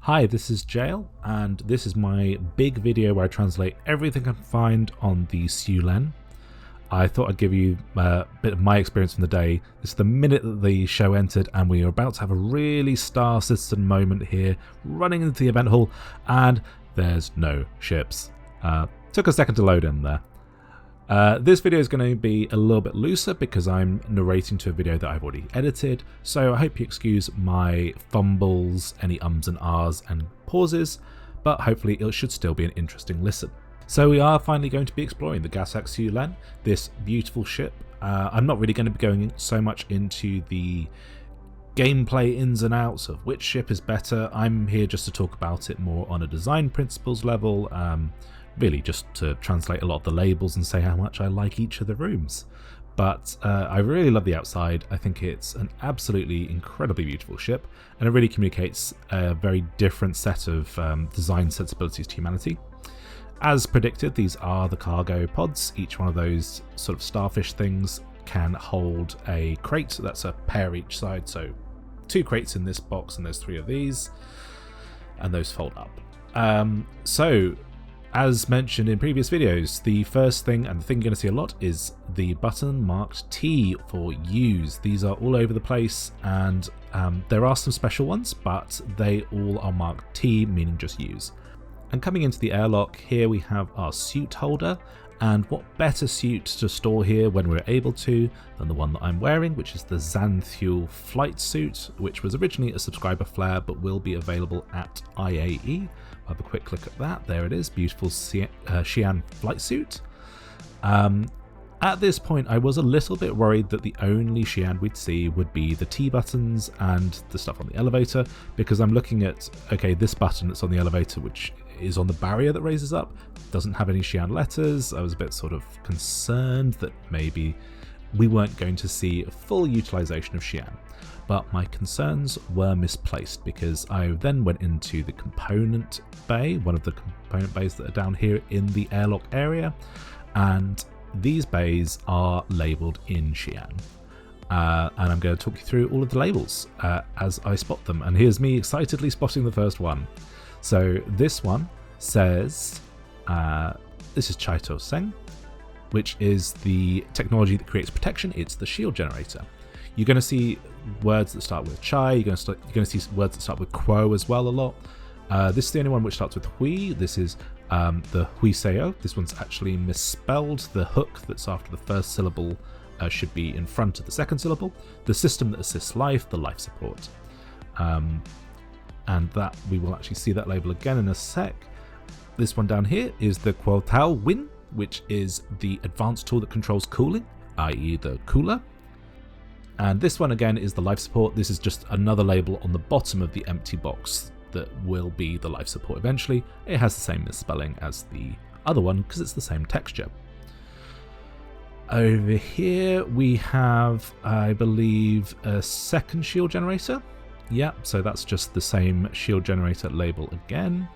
Hi, this is Jail, and this is my big video where I translate everything I can find on the Syulen. I thought I'd give you a bit of my experience from the day. This is the minute that the show entered, and we are about to have a really Star Citizen moment here, running into the event hall, and there's no ships. Took a second to load in there. This video is going to be a little bit looser because I'm narrating to a video that I've already edited, so I hope you excuse my fumbles, any ums and ahs and pauses, but hopefully it should still be an interesting listen. So we are finally going to be exploring the Gatac Syulen, this beautiful ship. I'm not really going to be going so much into the gameplay ins and outs of which ship is better. I'm here just to talk about it more on a design principles level, really just to translate a lot of the labels and say how much I like each of the rooms. But I really love the outside. I think it's an absolutely incredibly beautiful ship, and it really communicates a very different set of design sensibilities to humanity. As predicted, these are the cargo pods. Each one of those sort of starfish things can hold a crate. That's a pair each side, so 2 crates in this box, and there's 3 of these, and those fold up. As mentioned in previous videos, the first thing, and the thing you're going to see a lot, is the button marked T for use. These are all over the place, and there are some special ones, but they all are marked T, meaning just use. And coming into the airlock, here we have our suit holder, and what better suit to store here when we're able to than the one that I'm wearing, which is the Xanthuel flight suit, which was originally a subscriber flare but will be available at IAE. I'll have a quick look at that. There it is, beautiful Xi'an flight suit. At this point, I was a little bit worried that the only Xi'an we'd see would be the T buttons and the stuff on the elevator, because I'm looking at, okay, this button that's on the elevator, which is on the barrier that raises up, doesn't have any Xi'an letters. I was a bit sort of concerned that maybe we weren't going to see a full utilization of Xi'an. But my concerns were misplaced, because I then went into the component bay, one of the component bays that are down here in the airlock area, and these bays are labelled in Xi'an. And I'm going to talk you through all of the labels as I spot them. And here's me excitedly spotting the first one. So this one says, this is Chaito Seng, which is the technology that creates protection. It's the shield generator. You're going to see words that start with chai, you're going to see words that start with quo as well a lot. This is the only one which starts with hui. This is the huiseo. This one's actually misspelled. The hook that's after the first syllable should be in front of the second syllable. The system that assists life, the life support. And that we will actually see that label again in a sec. This one down here is the Quotao Win, which is the advanced tool that controls cooling, i.e. the cooler. And this one again is the life support. This is just another label on the bottom of the empty box that will be the life support eventually. It has the same misspelling as the other one because it's the same texture. Over here we have, I believe, a second shield generator. Yeah, so that's just the same shield generator label again.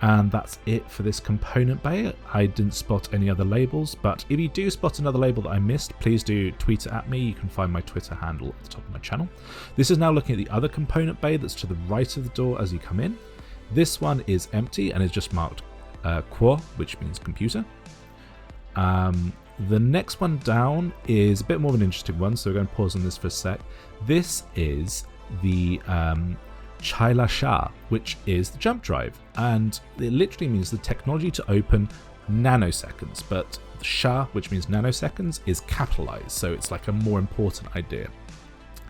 And that's it for this component bay. I didn't spot any other labels, but if you do spot another label that I missed, please do tweet it at me. You can find my Twitter handle at the top of my channel. This is now looking at the other component bay that's to the right of the door as you come in. This one is empty and is just marked Quo, which means computer. The next one down is a bit more of an interesting one, so we're going to pause on this for a sec. This is the Chaila Sha, which is the jump drive, and it literally means the technology to open nanoseconds, but Sha, which means nanoseconds, is capitalized, so it's like a more important idea.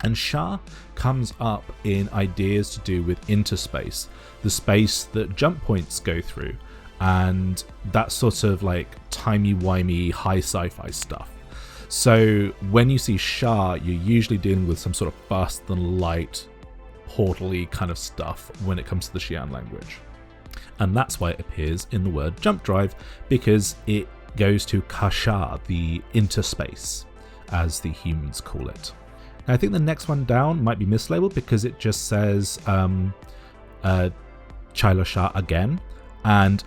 And Sha comes up in ideas to do with interspace, the space that jump points go through, and that sort of like timey-wimey high sci-fi stuff. So when you see Sha, you're usually dealing with some sort of faster than light, portal-y kind of stuff when it comes to the Xi'an language. And that's why it appears in the word jump drive, because it goes to Kasha, the interspace, as the humans call it. Now, I think the next one down might be mislabeled because it just says Chaila Sha again, and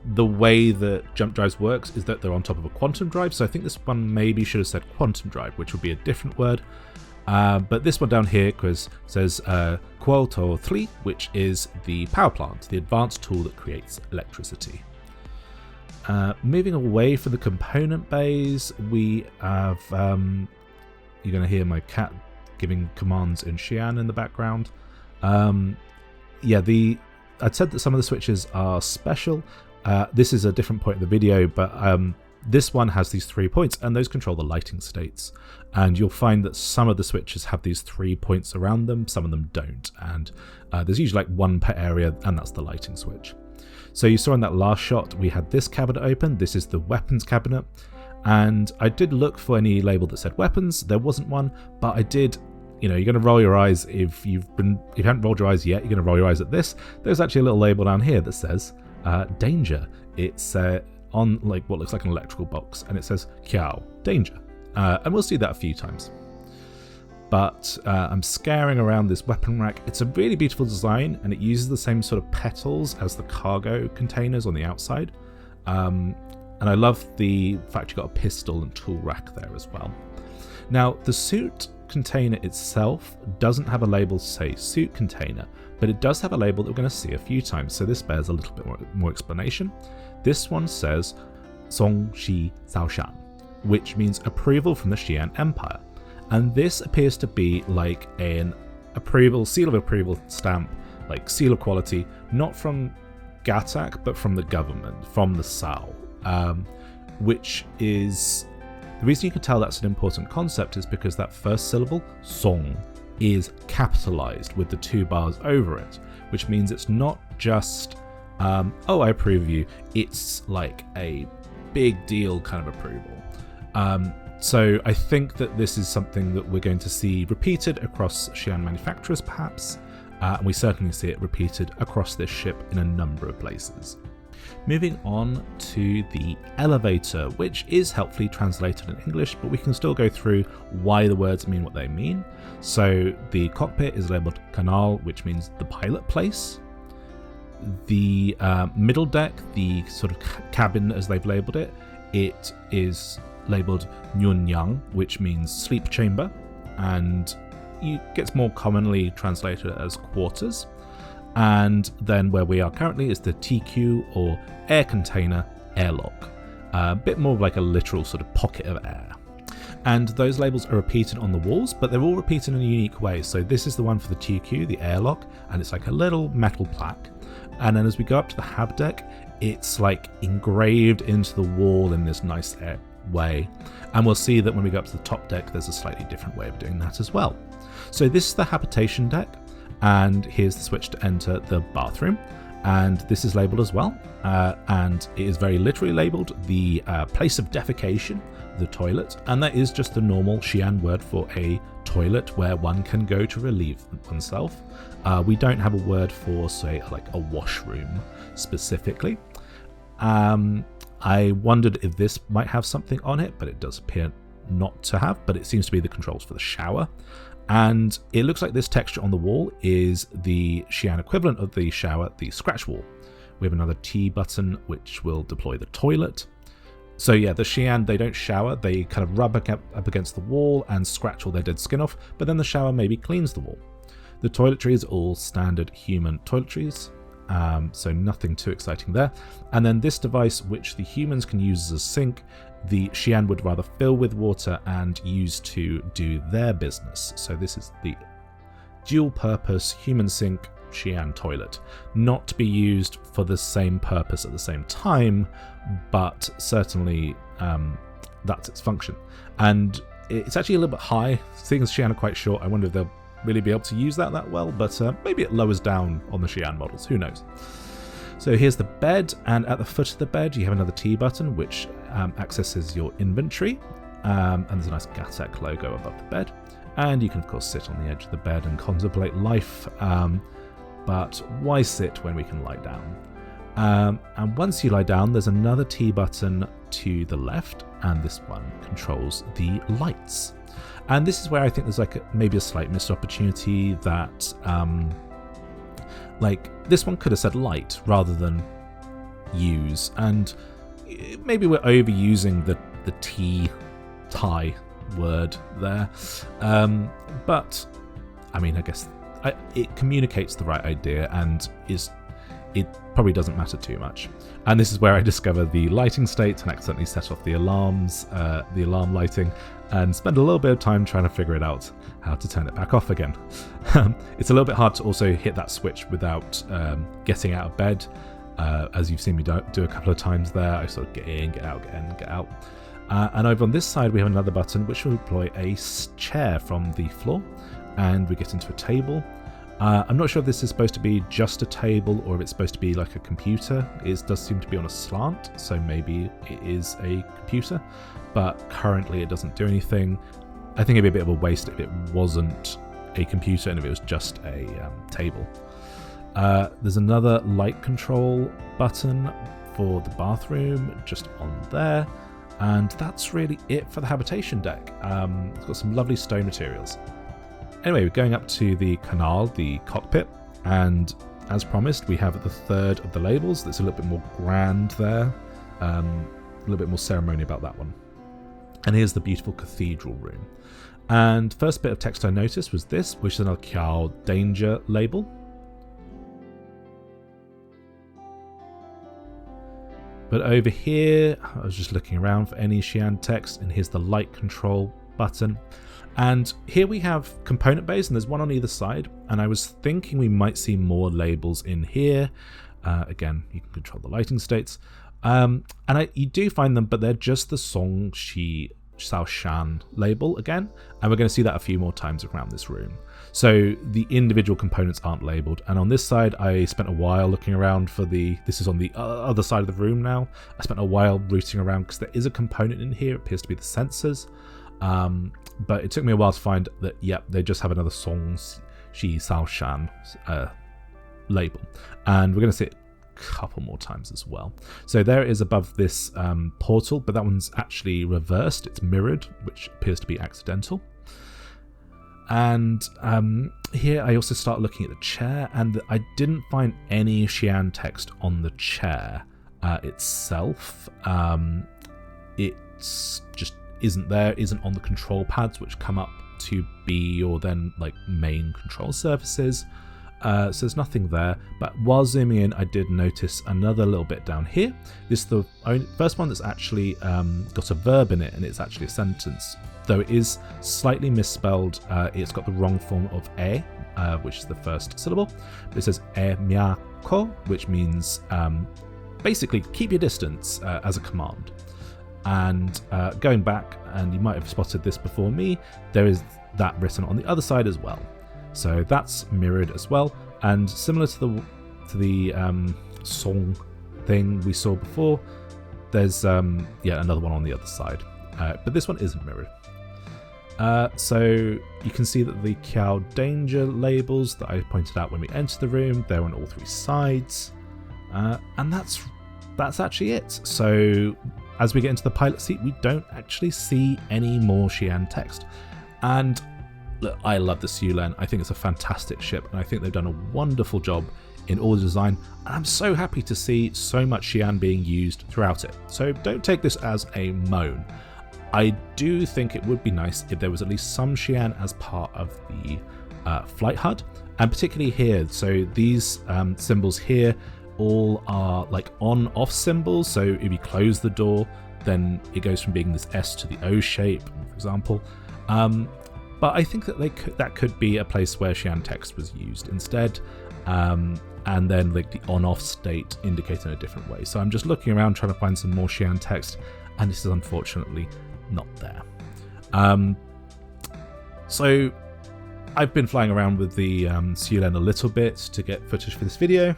the way that jump drives works is that they're on top of a quantum drive, so I think this one maybe should have said quantum drive, which would be a different word. But this one down here says Quoto 3, which is the power plant, the advanced tool that creates electricity. Moving away from the component bays, we have, you're going to hear my cat giving commands in Xi'an in the background. I'd said that some of the switches are special. This is a different point in the video, but this one has these 3 points, and those control the lighting states. And you'll find that some of the switches have these 3 points around them, some of them don't. And there's usually like one per area, and that's the lighting switch. So you saw in that last shot, we had this cabinet open. This is the weapons cabinet. And I did look for any label that said weapons. There wasn't one, but I did. You're going to roll your eyes if you haven't rolled your eyes yet. You're going to roll your eyes at this. There's actually a little label down here that says danger. It's on like what looks like an electrical box, and it says Kiao, danger. And we'll see that a few times. But I'm scaring around this weapon rack. It's a really beautiful design, and it uses the same sort of petals as the cargo containers on the outside. And I love the fact you got a pistol and tool rack there as well. Now, the suit container itself doesn't have a label to say suit container, but it does have a label that we're going to see a few times, so this bears a little bit more explanation. This one says Song Shi Sao Shan, which means approval from the Xi'an Empire. And this appears to be like an approval, seal of approval stamp, like seal of quality, not from Gatac, but from the government, from the Sao, which is... The reason you can tell that's an important concept is because that first syllable, song, is capitalized with the 2 bars over it, which means it's not just, oh, I approve of you. It's like a big deal kind of approval. So I think that this is something that we're going to see repeated across Xi'an manufacturers, perhaps. And we certainly see it repeated across this ship in a number of places. Moving on to the elevator, which is helpfully translated in English, but we can still go through why the words mean what they mean. So the cockpit is labelled canal, which means the pilot place. The middle deck, the sort of cabin as they've labelled it, it is labelled nyun'yāng, which means sleep chamber, and it gets more commonly translated as quarters. And then where we are currently is the tyikyu, or air container, airlock. A bit more like a literal sort of pocket of air. And those labels are repeated on the walls, but they're all repeated in a unique way. So this is the one for the tyikyu, the airlock, and it's like a little metal plaque. And then as we go up to the hab deck, it's like engraved into the wall in this nice way. And we'll see that when we go up to the top deck, there's a slightly different way of doing that as well. So this is the habitation deck. And here's the switch to enter the bathroom, and this is labelled as well, and it is very literally labelled the place of defecation, the toilet, and that is just the normal Xi'an word for a toilet where one can go to relieve oneself. We don't have a word for, say, like a washroom specifically. I wondered if this might have something on it, but it does appear not to have, but it seems to be the controls for the shower. And it looks like this texture on the wall is the Xi'an equivalent of the shower, the scratch wall. We have another T button which will deploy the toilet. So yeah, the Xi'an, they don't shower, they kind of rub up against the wall and scratch all their dead skin off, but then the shower maybe cleans the wall. The toiletries is all standard human toiletries, so nothing too exciting there. And then this device, which the humans can use as a sink, the Xi'an would rather fill with water and use to do their business. So this is the dual-purpose human sink Xi'an toilet. Not to be used for the same purpose at the same time, but certainly that's its function. And it's actually a little bit high. Seeing as Xi'an are quite short, I wonder if they'll really be able to use that well, but maybe it lowers down on the Xi'an models, who knows. So here's the bed, and at the foot of the bed you have another T button which accesses your inventory, and there's a nice Gatac logo above the bed, and you can of course sit on the edge of the bed and contemplate life, but why sit when we can lie down? And once you lie down, there's another T button to the left, and this one controls the lights. And this is where I think there's like maybe a slight missed opportunity that like this one could have said light rather than use, and maybe we're overusing the T tie word there. But I mean, I guess it communicates the right idea, and it probably doesn't matter too much. And this is where I discover the lighting state and accidentally set off the alarms, the alarm lighting, and spend a little bit of time trying to figure it out, how to turn it back off again. It's a little bit hard to also hit that switch without getting out of bed. As you've seen me do a couple of times there, I sort of get in, get out, get in, get out. And over on this side we have another button which will deploy a chair from the floor, and we get into a table. I'm not sure if this is supposed to be just a table or if it's supposed to be like a computer. It does seem to be on a slant, so maybe it is a computer, but currently it doesn't do anything. I think it'd be a bit of a waste if it wasn't a computer and if it was just a table. There's another light control button for the bathroom just on there, and that's really it for the habitation deck. It's got some lovely stone materials. Anyway, we're going up to the canal, the cockpit, and as promised, we have the third of the labels. That's a little bit more grand there, a little bit more ceremony about that one. And here's the beautiful cathedral room. And first bit of text I noticed was this, which is another Kiao danger label. But over here, I was just looking around for any Xi'an text, and here's the light control button. And here we have component bays, and there's one on either side, and I was thinking we might see more labels in here. Again, you can control the lighting states. You do find them, but they're just the Song Shi Sao Shan label again, and we're going to see that a few more times around this room. So the individual components aren't labeled, and on this side I spent a while looking around for this is on the other side of the room now. I spent a while rooting around because there is a component in here. It appears to be the sensors. But it took me a while to find that, yep, they just have another Song Shi Sao Shan label. And we're going to see it a couple more times as well. So there it is above this portal, but that one's actually reversed. It's mirrored, which appears to be accidental. And here I also start looking at the chair, and I didn't find any Xi'an text on the chair itself. It's just isn't on the control pads, which come up to be your then like main control surfaces. So there's nothing there, but while zooming in I did notice another little bit down here. This is the first one that's actually got a verb in it, and it's actually a sentence, though it is slightly misspelled. It's got the wrong form of e, which is the first syllable, but it says e miako, which means basically keep your distance as a command. And going back, and you might have spotted this before me, there is that written on the other side as well. So that's mirrored as well, and similar to the song thing we saw before, there's another one on the other side, but this one isn't mirrored. So you can see that the Kiao danger labels that I pointed out when we entered the room, they're on all three sides, and that's actually it. So as we get into the pilot seat, we don't actually see any more Xi'an text. And look, I love the Syulen. I think it's a fantastic ship, and I think they've done a wonderful job in all the design. And I'm so happy to see so much Xi'an being used throughout it. So don't take this as a moan. I do think it would be nice if there was at least some Xi'an as part of the flight HUD, and particularly here. So these symbols here all are like on-off symbols, so if you close the door, then it goes from being this S to the O shape, for example. But I think that that could be a place where Xi'an text was used instead, and then like the on-off state indicated in a different way. So I'm just looking around trying to find some more Xi'an text, and this is unfortunately not there. So I've been flying around with the Syulen a little bit to get footage for this video.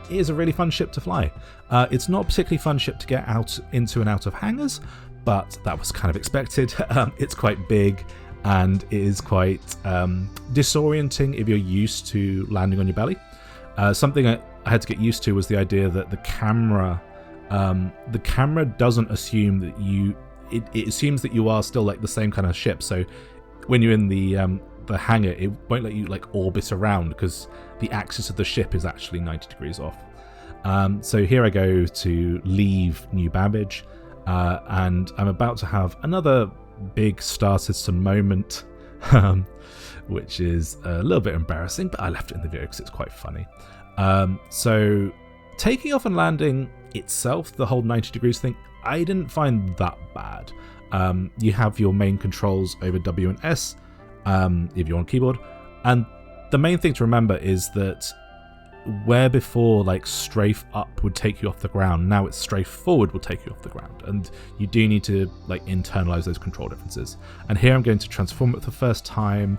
It is a really fun ship to fly. It's not a particularly fun ship to get out into and out of hangars, but that was kind of expected. It's quite big, and it is quite disorienting if you're used to landing on your belly. Something I had to get used to was the idea that the camera doesn't assume that it assumes that you are still like the same kind of ship. So when you're in the hangar, it won't let you like orbit around because the axis of the ship is actually 90 degrees off. So here I go to leave New Babbage, and I'm about to have another big star system moment, which is a little bit embarrassing, but I left it in the video because it's quite funny. So taking off and landing itself, the whole 90 degrees thing, I didn't find that bad. You have your main controls over W and S if you're on keyboard, and the main thing to remember is that where before like strafe up would take you off the ground, now it's strafe forward will take you off the ground, and you do need to like internalize those control differences. And here I'm going to transform it for the first time,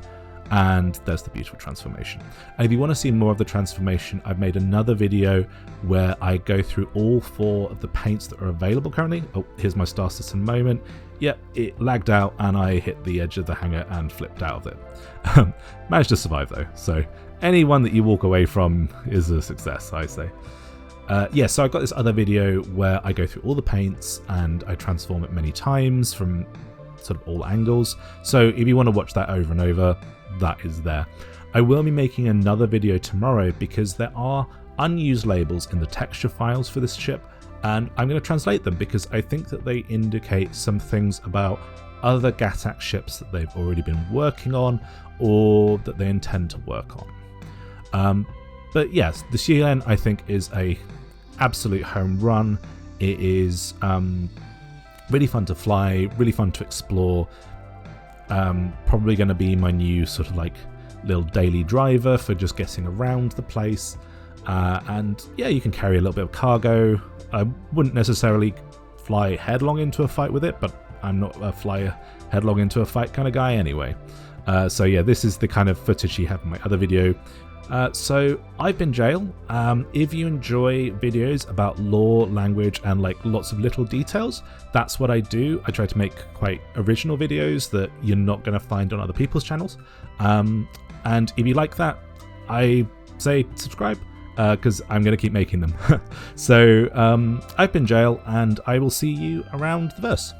and there's the beautiful transformation. And if you want to see more of the transformation, I've made another video where I go through all 4 of the paints that are available currently. Oh, here's my star system moment. Yep, it lagged out and I hit the edge of the hangar and flipped out of it. Managed to survive though, so any one that you walk away from is a success, I say. Yeah, so I've got this other video where I go through all the paints and I transform it many times from sort of all angles. So if you want to watch that over and over, that is there. I will be making another video tomorrow because there are unused labels in the texture files for this ship, and I'm going to translate them because I think that they indicate some things about other Gatac ships that they've already been working on or that they intend to work on. But yes, the Xi'an I think is a absolute home run. It is really fun to fly, really fun to explore. Probably going to be my new sort of like little daily driver for just getting around the place. And yeah, you can carry a little bit of cargo. I wouldn't necessarily fly headlong into a fight with it, but I'm not a fly headlong into a fight kind of guy anyway. So yeah, this is the kind of footage you have in my other video. So I've been Jail. If you enjoy videos about lore, language, and like lots of little details, that's what I do. I try to make quite original videos that you're not going to find on other people's channels. And if you like that, I say subscribe, because I'm going to keep making them. So I've been Jail, and I will see you around the verse.